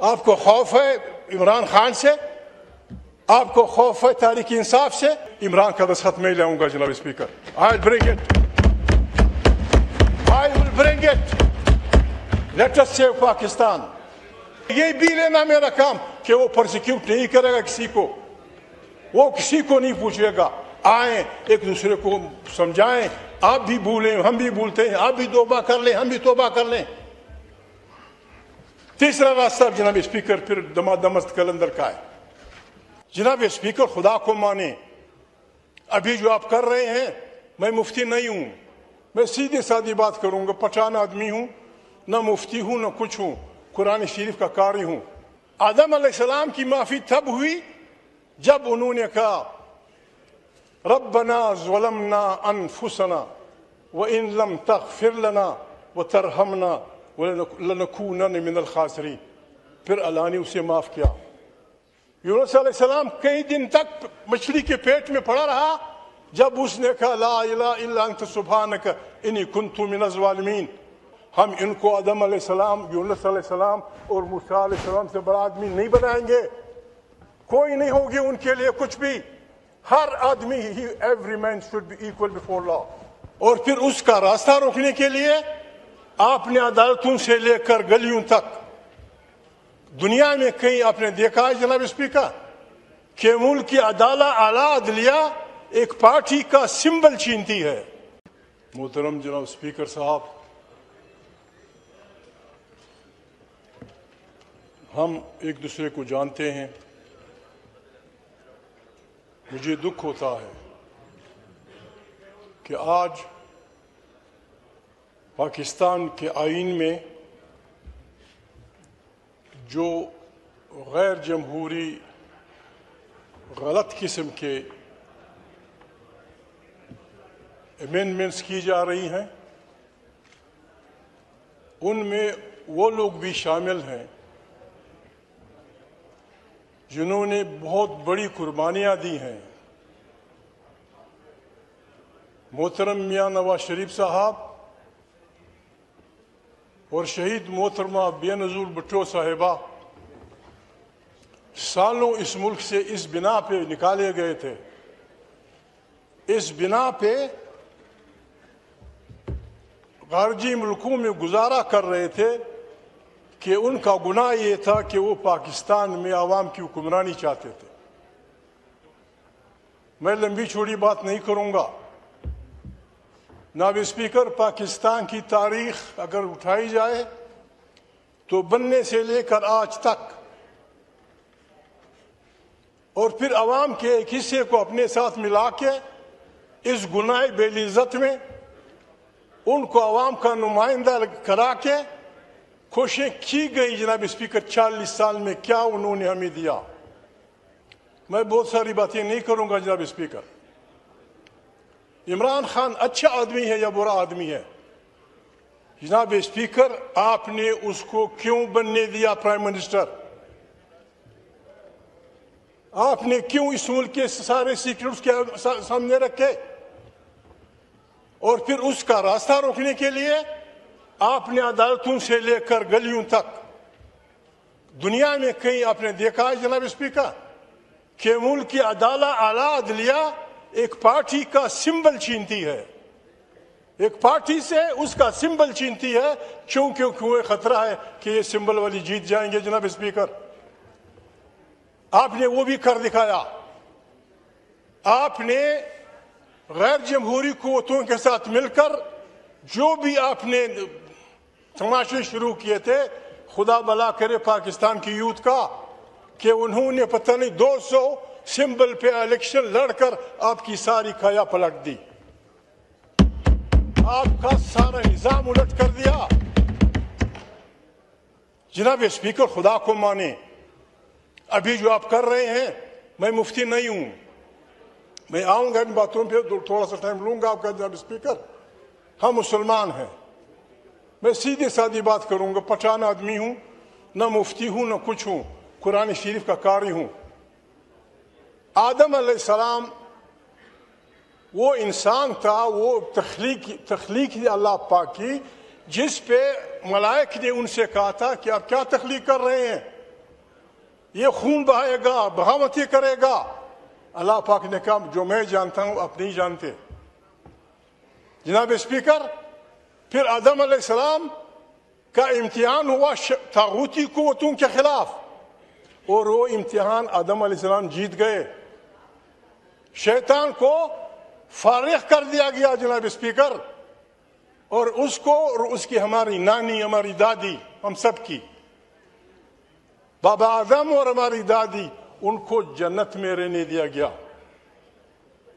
آپ کو خوف ہے عمران خان سے؟ آپ کو خوف ہے تحریک انصاف سے؟ عمران کا دستخط میں لاؤں گا جناب speaker. I will bring it. Let us save Pakistan. یہ بھی لینا میرا کام کہ وہ پرسیکیوٹ نہیں کرے گا کسی کو, وہ کسی کو نہیں پوچھے گا. آئیں ایک دوسرے کو سمجھائیں, آپ بھی بھولیں ہم بھی بھولتے ہیں, آپ بھی توبہ کر لیں ہم بھی توبہ کر لیں. تیسرا راستہ جناب اسپیکر پھر دمست کلندر کا ہے. جناب اسپیکر خدا کو مانیں, ابھی جو آپ کر رہے ہیں, میں مفتی نہیں ہوں, میں سیدھی سادی بات کروں گا, پٹھان آدمی ہوں, نہ مفتی ہوں نہ کچھ ہوں, قرآن شریف کا قاری ہوں. آدم علیہ السلام کی معافی تب ہوئی جب انہوں نے کہا ربنا ظلمنا انفسنا وان لم تغفر لنا وترحمنا لنکونن من الخاسرین. پھر اللہ نے اسے معاف کیا. یونس علیہ السلام کئی دن تک مچھلی کے پیٹ میں پڑا رہا جب اس نے کہا لا الہ الا انت سبحانک انی کنت من الظالمین. ہم ان کو آدم علیہ السلام, یونس علیہ السلام اور موسیٰ علیہ السلام سے بڑا آدمی نہیں بنائیں گے. کوئی نہیں ہوگی ان کے لیے کچھ بھی. ہر آدمی every man should be equal before law. اور پھر اس کا راستہ روکنے کے لیے آپ نے عدالتوں سے لے کر گلیوں تک دنیا میں کہیں آپ نے دیکھا ہے جناب اسپیکر کہ ملک کی اعلیٰ عدلیہ ایک پارٹی کا سمبل چینتی ہے؟ محترم جناب اسپیکر صاحب, ہم ایک دوسرے کو جانتے ہیں. مجھے دکھ ہوتا ہے کہ آج پاکستان کے آئین میں جو غیر جمہوری غلط قسم کے امینڈمنٹس کی جا رہی ہیں, ان میں وہ لوگ بھی شامل ہیں جنہوں نے بہت بڑی قربانیاں دی ہیں. محترم میاں نواز شریف صاحب اور شہید محترمہ بے نظیر بھٹو صاحبہ سالوں اس ملک سے اس بنا پہ نکالے گئے تھے, اس بنا پہ خارجی ملکوں میں گزارا کر رہے تھے کہ ان کا گناہ یہ تھا کہ وہ پاکستان میں عوام کی حکمرانی چاہتے تھے. میں لمبی چوڑی بات نہیں کروں گا. جناب اسپیکر, پاکستان کی تاریخ اگر اٹھائی جائے تو بننے سے لے کر آج تک, اور پھر عوام کے ایک حصے کو اپنے ساتھ ملا کے اس گناہ بے عزت میں ان کو عوام کا نمائندہ کرا کے کوششیں کی گئی. جناب اسپیکر 40 سال میں کیا انہوں نے ہمیں دیا؟ میں بہت ساری باتیں نہیں کروں گا جناب اسپیکر. عمران خان اچھا آدمی ہے یا برا آدمی ہے؟ جناب اسپیکر, آپ نے اس کو کیوں بننے دیا پرائم منسٹر؟ آپ نے کیوں اس ملک کے سارے سیکرٹس کے سامنے رکھے؟ اور پھر اس کا راستہ روکنے کے لیے آپ نے عدالتوں سے لے کر گلیوں تک دنیا میں کہیں آپ نے دیکھا ہے جناب اسپیکر کہ ملک کی اعلیٰ عدلیہ ایک پارٹی کا سمبل چینتی ہے, ایک پارٹی سے اس کا سمبل چینتی ہے کیونکہ خطرہ ہے کہ یہ سمبل والی جیت جائیں گے. جناب اسپیکر, آپ نے وہ بھی کر دکھایا. آپ نے غیر جمہوری قوتوں کے ساتھ مل کر جو بھی آپ نے تماشے شروع کیے تھے, خدا بلا کرے پاکستان کی یوتھ کا, کہ انہوں نے پتہ نہیں 200 سمبل پہ الیکشن لڑ کر آپ کی ساری کھایا پلٹ دی, آپ کا سارا نظام الٹ کر دیا. جناب اسپیکر, خدا کو مانیں, ابھی جو آپ کر رہے ہیں, میں مفتی نہیں ہوں, میں آؤں گا ان باتوں پہ, تھوڑا سا ٹائم لوں گا آپ کا جناب اسپیکر. ہم مسلمان ہیں, میں سیدھی سادی بات کروں گا, پٹھان آدمی ہوں, نہ مفتی ہوں نہ کچھ ہوں, قرآن شریف کا قاری ہوں. آدم علیہ السلام وہ انسان تھا, وہ تخلیق اللہ پاک کی, جس پہ ملائک نے ان سے کہا تھا کہ آپ کیا تخلیق کر رہے ہیں؟ یہ خون بہائے گا, بغاوتیں کرے گا. اللہ پاک نے کہا جو میں جانتا ہوں آپ نہیں جانتے. جناب اسپیکر, پھر آدم علیہ السلام کا امتحان ہوا طاغوتی قوتوں کے خلاف, اور وہ امتحان آدم علیہ السلام جیت گئے. شیطان کو فارغ کر دیا گیا جناب اسپیکر, اور اس کو اور اس کی ہماری نانی, ہماری دادی, ہم سب کی بابا آدم اور ہماری دادی, ان کو جنت میں رہنے دیا گیا.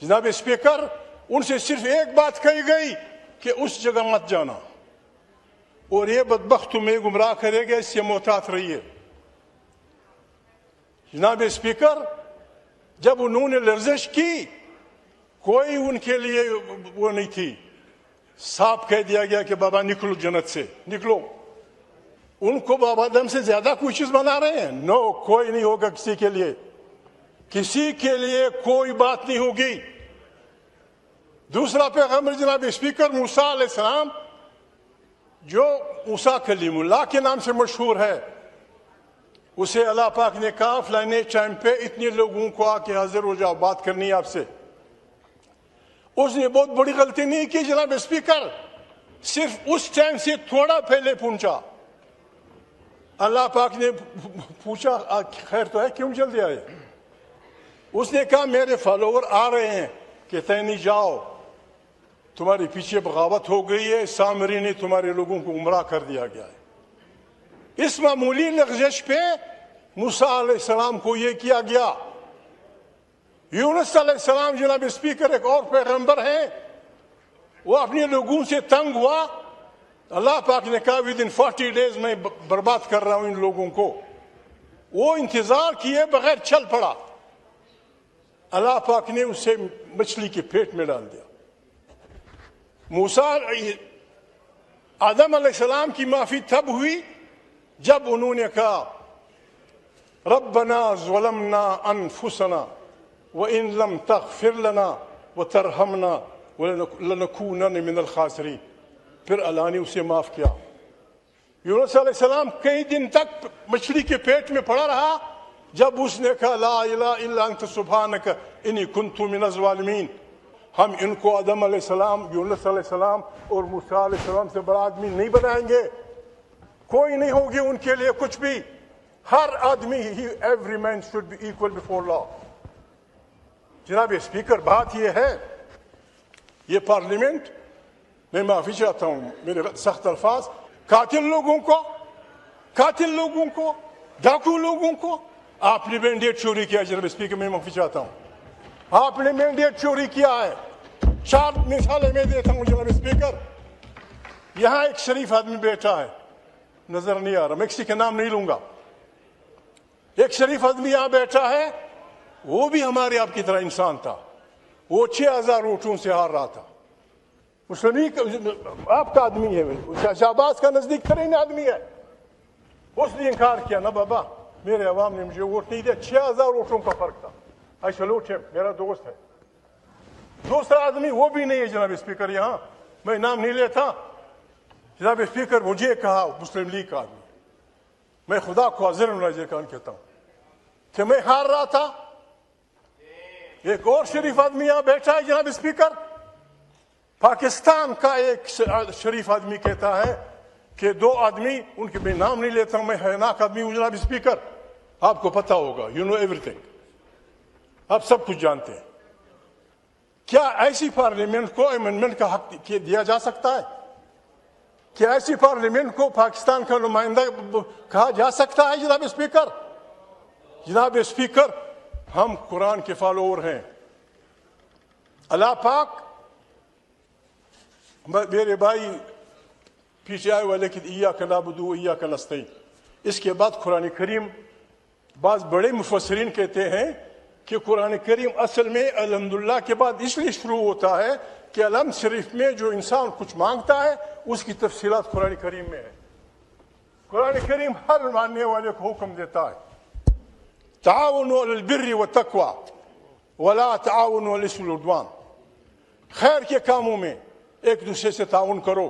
جناب اسپیکر, ان سے صرف ایک بات کہی گئی کہ اس جگہ مت جانا, اور یہ بدبخت تمہیں گمراہ کرے گا, اس سے محتاط رہیے. جناب اسپیکر, جب انہوں نے لرزش کی, کوئی ان کے لیے وہ نہیں تھی. صاف کہہ دیا گیا کہ بابا نکلو جنت سے, نکلو. ان کو بابا آدم سے زیادہ کوئی چیز بنا رہے ہیں؟ نو, کوئی نہیں ہوگا کسی کے لیے, کسی کے لیے کوئی بات نہیں ہوگی. دوسرا پیغمبر جناب اسپیکر موسیٰ علیہ السلام, جو موسیٰ کلیم اللہ کے نام سے مشہور ہے, اسے اللہ پاک نے کہا فلانے ٹائم پہ اتنے لوگوں کو آ کے حاضر ہو جاؤ, بات کرنی ہے آپ سے. اس نے بہت بڑی غلطی نہیں کی جناب اسپیکر, صرف اس ٹائم سے تھوڑا پہلے پہنچا. اللہ پاک نے پوچھا خیر تو ہے, کیوں جلدی آئے؟ اس نے کہا میرے فالوور آ رہے ہیں. کہتے ہیں نہیں جاؤ, تمہاری پیچھے بغاوت ہو گئی ہے, سامری نے تمہارے لوگوں کو گمراہ کر دیا گیا ہے. اس معمولی لغزش پہ موسیٰ علیہ السلام کو یہ کیا گیا. یونس علیہ السلام جناب اسپیکر ایک اور پیغمبر ہیں, وہ اپنے لوگوں سے تنگ ہوا. اللہ پاک نے کہا ودن 40 days میں برباد کر رہا ہوں ان لوگوں کو. وہ انتظار کیے بغیر چل پڑا. اللہ پاک نے اسے مچھلی کے پیٹ میں ڈال دیا. موسیٰ آدم علیہ السلام کی معافی تب ہوئی جب انہوں نے کہا ربنا ظلمنا انفسنا وان لم تغفر لنا وترحمنا لنکونن من الخاسرین. پھر اللہ نے اسے معاف کیا. یونس علیہ السلام کئی دن تک مچھلی کے پیٹ میں پڑا رہا, جب اس نے کہا لا الہ الا انت سبحانک انی کنت من الظالمین. ہم ان کو آدم علیہ السلام, یونس علیہ السلام اور موسیٰ علیہ السلام سے بڑا آدمی نہیں بنائیں گے. کوئی نہیں ہوگی ان کے لیے کچھ بھی. ہر آدمی, every man should be equal before law. جناب اسپیکر, بات یہ ہے, یہ پارلیمنٹ, میں معافی چاہتا ہوں میرے سخت الفاظ, قاتل لوگوں کو, ڈاکو لوگوں کو آپ نے مینڈیٹ چوری کیا. جناب اسپیکر, میں معافی چاہتا ہوں, آپ نے مینڈیٹ چوری کیا ہے. 4 مثالیں میں دیتا ہوں جناب اسپیکر. یہاں ایک شریف آدمی بیٹھا ہے, نظر نہیں آ رہا, میں کسی کا نام نہیں لوں گا. ایک شریف آدمی یہاں بیٹھا ہے, وہ بھی ہمارے آپ کی طرح انسان تھا. وہ 6000 ووٹوں سے ہار رہا تھا. مسلم آپ کا آدمی ہے, شہباز کا نزدیک ترین آدمی ہے. اس نے انکار کیا, نہ بابا میرے عوام نے مجھے ووٹ نہیں دیا. 6000 ووٹوں کا فرق تھا. I salute him, میرا دوست ہے. دوسرا آدمی وہ بھی نہیں ہے جناب اسپیکر, یہاں میں نام نہیں لیتا. جناب اسپیکر, مجھے کہا مسلم لیگ کا آدمی, میں خدا کو حاضر ناظر کان کہتا ہوں کہ میں ہار رہا تھا. ایک اور شریف آدمی یہاں بیٹھا ہے جناب اسپیکر. پاکستان کا ایک شریف آدمی کہتا ہے کہ 2 آدمی, ان کے میں نام نہیں لیتا ہوں, میں حیرناک آدمی ہوں جناب اسپیکر, آپ کو پتا ہوگا, یو نو ایوری تھنگ, آپ سب کچھ جانتے ہیں. کیا ایسی پارلیمنٹ کو امینڈمنٹ کا حق دیا جا سکتا ہے؟ کیا ایسی پارلیمنٹ کو پاکستان کا نمائندہ کہا جا سکتا ہے جناب اسپیکر؟ جناب اسپیکر, ہم قرآن کے فالوور ہیں. اللہ پاک, میرے بھائی پیچھے آئے والے کہ ایاک نعبد و ایاک نستعین. اس کے بعد قرآن کریم, بعض بڑے مفسرین کہتے ہیں کہ قرآن کریم اصل میں الحمدللہ کے بعد اس لیے شروع ہوتا ہے کہ الحمد شریف میں جو انسان کچھ مانگتا ہے اس کی تفصیلات قرآن کریم میں ہے. قرآن کریم ہر ماننے والے کو حکم دیتا ہے تعاونوا علی البر والتقوی ولا تعاونوا علی الاثم والعدوان. خیر کے کاموں میں ایک دوسرے سے تعاون کرو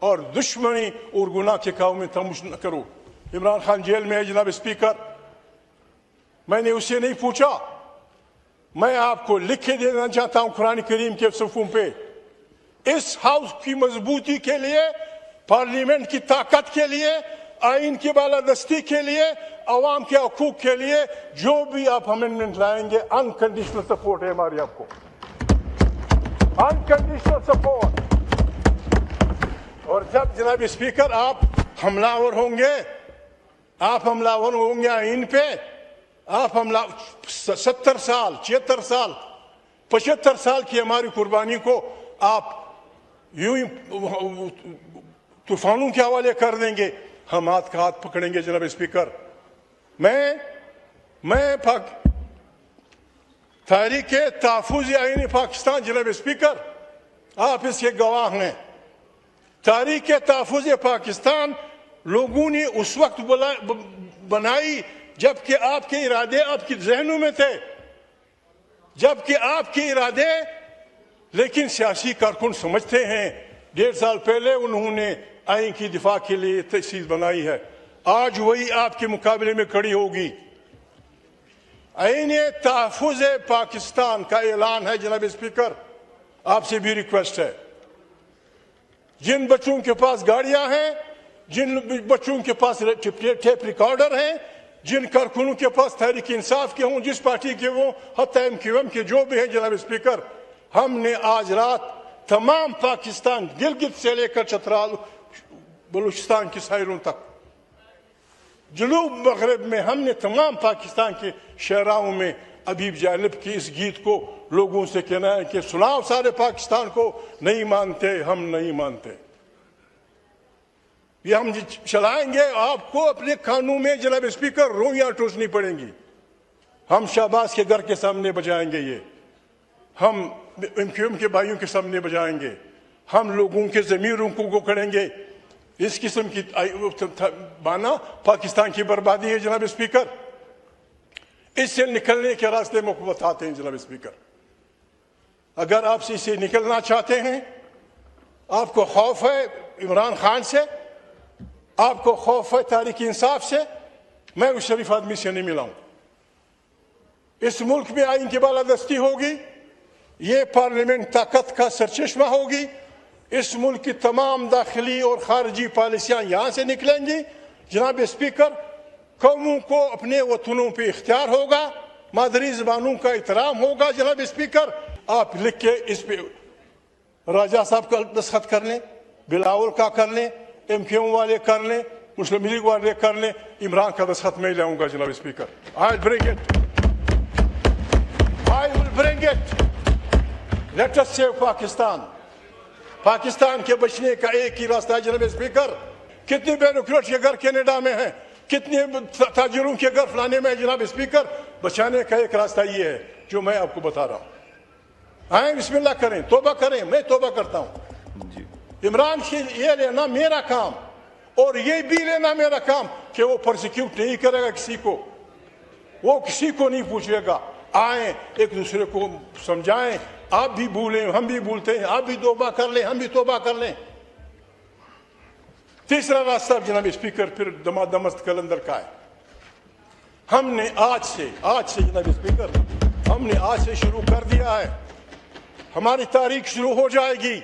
اور دشمنی اور گناہ کے کاموں میں تمش نہ کرو. عمران خان جیل میں ہے جناب اسپیکر, میں نے اس سے نہیں پوچھا. میں آپ کو لکھ کے دینا چاہتا ہوں قرآن کریم کے صفحوں پہ. اس ہاؤس کی مضبوطی کے لیے, پارلیمنٹ کی طاقت کے لیے, آئین کی بالادستی کے لیے, عوام کے حقوق کے لیے جو بھی آپ امینڈمنٹ لائیں گے, انکنڈیشنل سپورٹ ہے ہماری آپ کو, انکنڈیشنل سپورٹ. اور جب جناب اسپیکر آپ حملہ ہوں گے آئین پہ, آپ 70 سال 76 سال 75 سال کی ہماری قربانی کو آپ یوں ہی طوفانوں کے حوالے کر دیں گے, ہم ہاتھ کا ہاتھ پکڑیں گے. جناب اسپیکر, میں تحریک تحفظ آئین پاکستان, جناب اسپیکر آپ اس کے گواہ ہیں, تحریک تحفظ پاکستان لوگوں نے اس وقت بنائی جبکہ آپ کے ارادے آپ کے ذہنوں میں تھے, جبکہ آپ کے ارادے, لیکن سیاسی کارکن سمجھتے ہیں 1.5 سال پہلے انہوں نے آئین کی دفاع کے لیے تحصیل بنائی ہے, آج وہی آپ کے مقابلے میں کھڑی ہوگی. آئین تحفظ پاکستان کا اعلان ہے. جناب اسپیکر آپ سے بھی ریکویسٹ ہے, جن بچوں کے پاس گاڑیاں ہیں, جن بچوں کے پاس ٹیپ ریکارڈر ہیں, جن کارکنوں کے پاس تحریک انصاف کے ہوں, جس پارٹی کے ہوں, حتی MQM کے جو بھی ہیں, جناب اسپیکر ہم نے آج رات تمام پاکستان گلگت سے لے کر چترال بلوچستان کی ساحلوں تک, جنوب مغرب میں ہم نے تمام پاکستان کے شہراؤں میں ابیب جانب کی اس گیت کو لوگوں سے کہنا ہے کہ سناؤ سارے پاکستان کو, نہیں مانتے ہم نہیں مانتے. یہ ہم چلائیں گے, آپ کو اپنے کانوں میں جناب اسپیکر رویاں ٹوسنی پڑیں گی. ہم شہباز کے گھر کے سامنے بجائیں گے, یہ ہم MQM کے بھائیوں کے سامنے بجائیں گے, ہم لوگوں کے ضمیروں کو کریں گے. اس قسم کی بانا پاکستان کی بربادی ہے. جناب اسپیکر اس سے نکلنے کے راستے میں بتاتے ہیں. جناب اسپیکر اگر آپ سے اسے نکلنا چاہتے ہیں, آپ کو خوف ہے عمران خان سے, آپ کو خوف ہے تحریک انصاف سے, میں اس شریف آدمی سے نہیں ملا ہوں. اس ملک میں آئین کی بالادستی ہوگی, یہ پارلیمنٹ طاقت کا سرچشمہ ہوگی, اس ملک کی تمام داخلی اور خارجی پالیسیاں یہاں سے نکلیں گی. جناب اسپیکر قوموں کو اپنے وطنوں پہ اختیار ہوگا, مادری زبانوں کا احترام ہوگا. جناب اسپیکر آپ لکھ کے اس پہ راجہ صاحب کا دستخط کر لیں, بلاول کا کر لیں, MQM والے کر لیں, مسلم لیگ والے کر لیں, عمران کا دستخط میں لاؤں گا. جناب speaker I will bring it. Let us save Pakistan. Pakistan کے بچنے کا ایک ہی راستہ ہے. جناب اسپیکر کتنے بیوروکریٹ کے گھر کینیڈا میں ہیں, کتنے تاجروں کے گھر فلانے میں. جناب اسپیکر بچانے کا ایک راستہ یہ ہے جو میں آپ کو بتا رہا ہوں. آئیں بسم اللہ کریں, توبہ کریں. میں توبہ کرتا ہوں. عمران کی یہ لینا میرا کام اور یہ بھی لینا میرا کام کہ وہ پرسیکیوٹ نہیں کرے گا کسی کو, وہ کسی کو نہیں پوچھے گا. آئیں ایک دوسرے کو سمجھائیں, آپ بھی بھولیں ہم بھی بھولتے ہیں, آپ بھی توبہ کر لیں ہم بھی توبہ کر لیں. تیسرا راستہ جناب اسپیکر پھر دمست کلندر کا ہے. ہم نے آج سے جناب اسپیکر ہم نے آج سے شروع کر دیا ہے. ہماری تاریخ شروع ہو جائے گی.